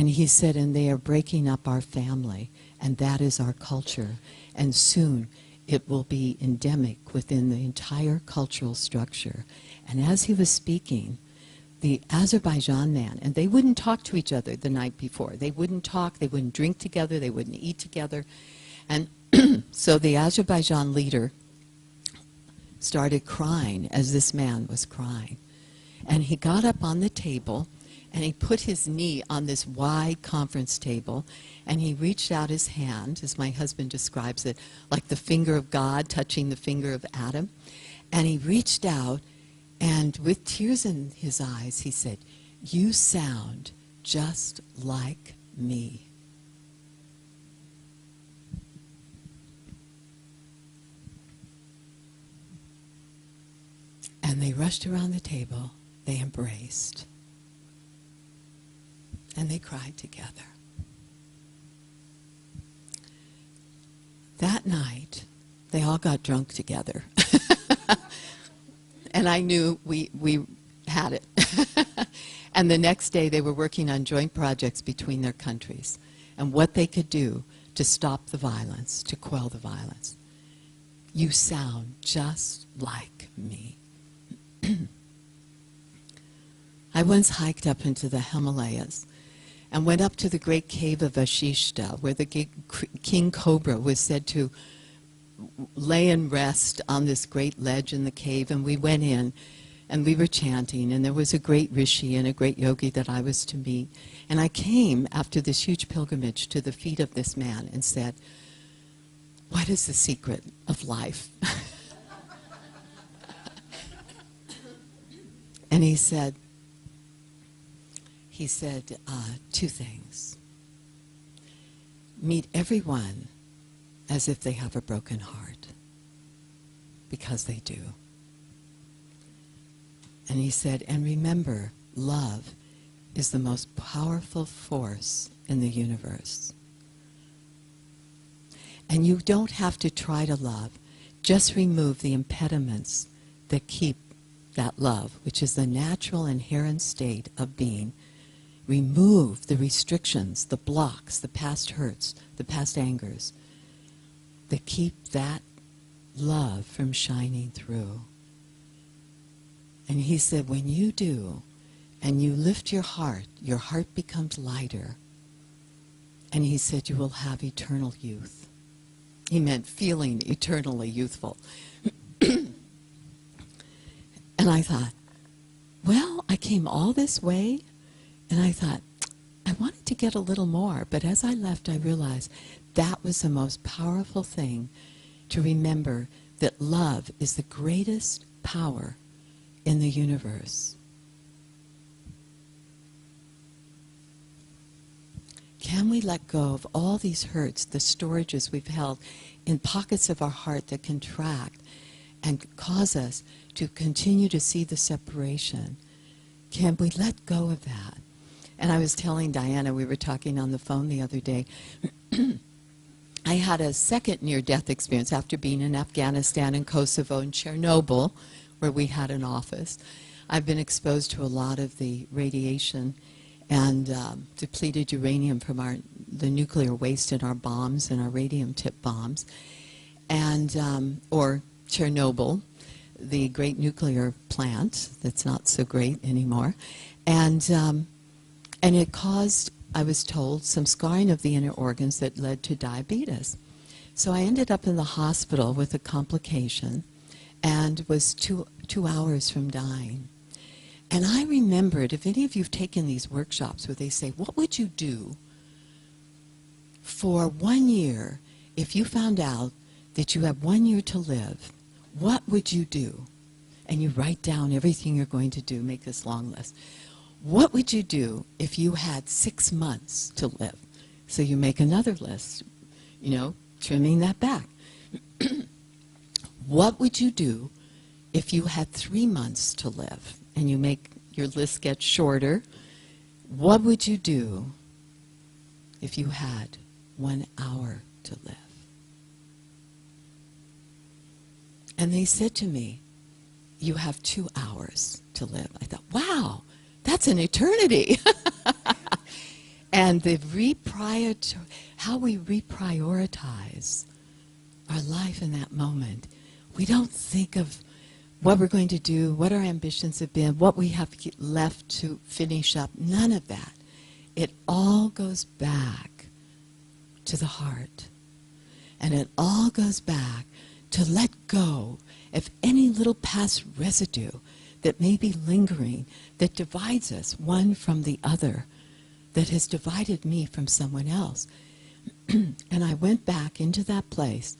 And he said, and they are breaking up our family, and that is our culture. And soon it will be endemic within the entire cultural structure. And as he was speaking, the Azerbaijan man, and they wouldn't talk to each other the night before. They wouldn't talk, they wouldn't drink together, they wouldn't eat together. And so the Azerbaijan leader started crying as this man was crying. And he got up on the table, and he put his knee on this wide conference table, and he reached out his hand, as my husband describes it, like the finger of God touching the finger of Adam. And he reached out, and with tears in his eyes, he said, "You sound just like me." And they rushed around the table, they embraced, and they cried together. That night, they all got drunk together. And I knew we had it. And the next day, they were working on joint projects between their countries and what they could do to stop the violence, to quell the violence. You sound just like me. I once hiked up into the Himalayas and went up to the great cave of Vashishta, where the king cobra was said to lay and rest on this great ledge in the cave. And we went in, and we were chanting, and there was a great rishi and a great yogi that I was to meet. And I came after this huge pilgrimage to the feet of this man and said, "What is the secret of life?" And he said, two things. Meet everyone as if they have a broken heart, because they do. And he said, and remember, love is the most powerful force in the universe. And you don't have to try to love. Just remove the impediments that keep that love, which is the natural inherent state of being. Remove the restrictions, the blocks, the past hurts, the past angers that keep that love from shining through. And he said, when you do, and you lift your heart becomes lighter. And he said, you will have eternal youth. He meant feeling eternally youthful. And I thought, well, I came all this way, and I thought, I wanted to get a little more. But as I left, I realized that was the most powerful thing to remember, that love is the greatest power in the universe. Can we let go of all these hurts, the storages we've held in pockets of our heart that contract and cause us to continue to see the separation? Can we let go of that? And I was telling Diana, we were talking on the phone the other day, I had a second near-death experience after being in Afghanistan and Kosovo and Chernobyl, where we had an office. I've been exposed to a lot of the radiation and depleted uranium from the nuclear waste in our bombs and our radium-tipped bombs, and or Chernobyl, the great nuclear plant that's not so great anymore, and it caused, I was told, some scarring of the inner organs that led to diabetes. So I ended up in the hospital with a complication and was two hours from dying. And I remembered, if any of you have taken these workshops where they say, what would you do for 1 year if you found out that you have 1 year to live? What would you do? And you write down everything you're going to do, make this long list. What would you do if you had 6 months to live? So you make another list, trimming that back. What would you do if you had 3 months to live? And you make your list get shorter. What would you do if you had 1 hour to live? And they said to me, you have 2 hours to live. I thought, wow, that's an eternity. And how we reprioritize our life in that moment. We don't think of what we're going to do, what our ambitions have been, what we have left to finish up. None of that. It all goes back to the heart. And it all goes back to let go of any little past residue that may be lingering, that divides us one from the other, that has divided me from someone else. And I went back into that place,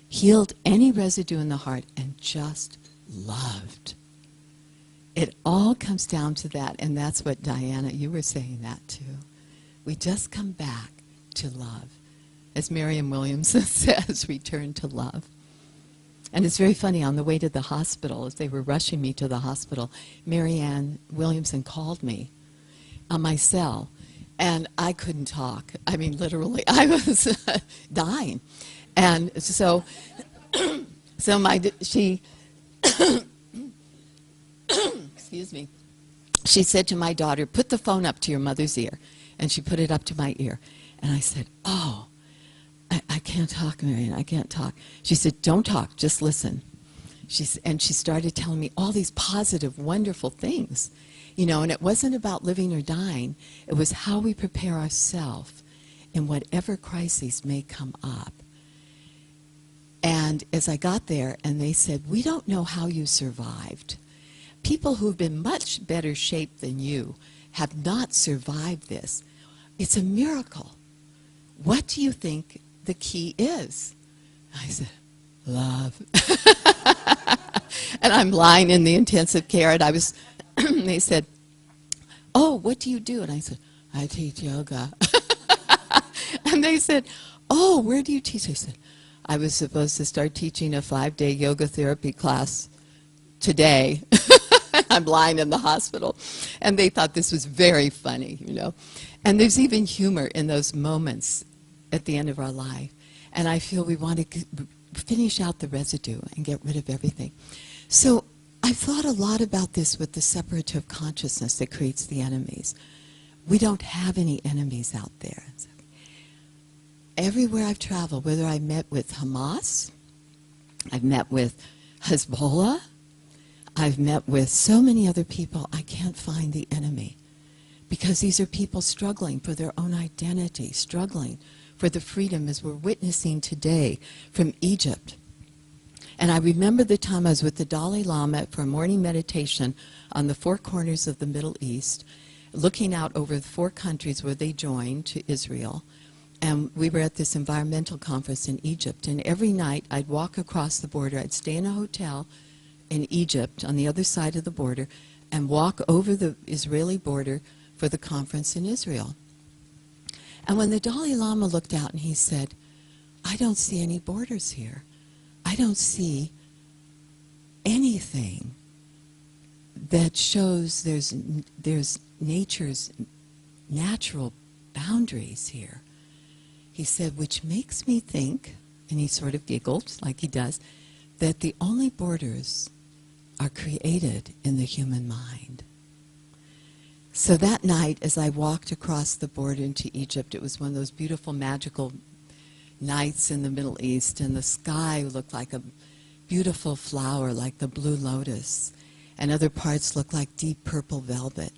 healed any residue in the heart, and just loved. It all comes down to that, and that's what, Diana, you were saying that too. We just come back to love. As Marianne Williamson says, return to love. And it's very funny, on the way to the hospital, as they were rushing me to the hospital, Marianne Williamson called me on my cell, and I couldn't talk. I mean, literally, I was dying. And so, she, excuse me, she said to my daughter, put the phone up to your mother's ear. And she put it up to my ear. And I said, oh, I can't talk, Marianne, I can't talk. She said, don't talk, just listen. And she started telling me all these positive, wonderful things. You know, and it wasn't about living or dying. It was how we prepare ourselves in whatever crises may come up. And as I got there, and they said, we don't know how you survived. People who've been much better shape than you have not survived this. It's a miracle. What do you think the key is? I said, love. And I'm lying in the intensive care, and they said, oh, what do you do? And I said, I teach yoga. And they said, oh, where do you teach? I said, I was supposed to start teaching a 5-day yoga therapy class today. I'm lying in the hospital. And they thought this was very funny, you know. And there's even humor in those moments at the end of our life. And I feel we want to finish out the residue and get rid of everything. So I've thought a lot about this with the separative consciousness that creates the enemies. We don't have any enemies out there. Everywhere I've traveled, whether I met with Hamas, I've met with Hezbollah, I've met with so many other people, I can't find the enemy. Because these are people struggling for their own identity, struggling for the freedom, as we're witnessing today from Egypt. And I remember the time I was with the Dalai Lama for a morning meditation on the 4 corners of the Middle East, looking out over the 4 countries where they joined to Israel. And we were at this environmental conference in Egypt. And every night I'd walk across the border. I'd stay in a hotel in Egypt on the other side of the border and walk over the Israeli border for the conference in Israel. And when the Dalai Lama looked out and he said, I don't see any borders here. I don't see anything that shows there's nature's natural boundaries here. He said, which makes me think, and he sort of giggled like he does, that the only borders are created in the human mind. So that night, as I walked across the border into Egypt, it was one of those beautiful, magical nights in the Middle East, and the sky looked like a beautiful flower, like the blue lotus, and other parts looked like deep purple velvet.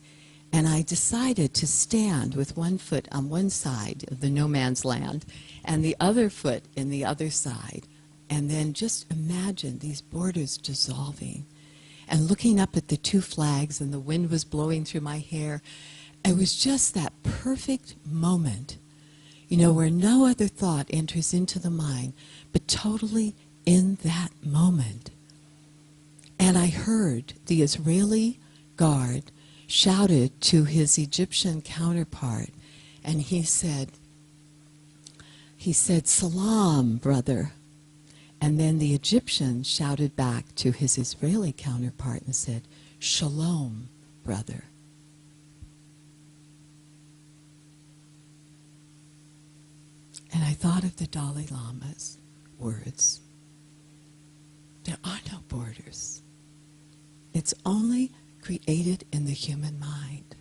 And I decided to stand with one foot on one side of the no man's land and the other foot in the other side, and then just imagine these borders dissolving. And looking up at the 2 flags, and the wind was blowing through my hair, it was just that perfect moment, you know, where no other thought enters into the mind, but totally in that moment. And I heard the Israeli guard shouted to his Egyptian counterpart, and he said, "Salam, brother." And then the Egyptian shouted back to his Israeli counterpart and said, "Shalom, brother." And I thought of the Dalai Lama's words. There are no borders. It's only created in the human mind.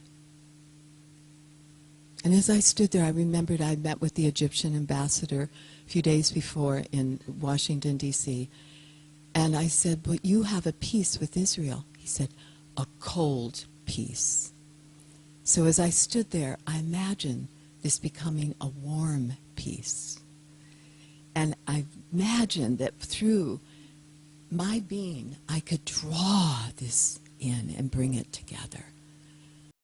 And as I stood there, I remembered I met with the Egyptian ambassador a few days before in Washington, D.C., and I said, "But you have a peace with Israel." He said, "A cold peace." So as I stood there, I imagined this becoming a warm peace. And I imagined that through my being, I could draw this in and bring it together.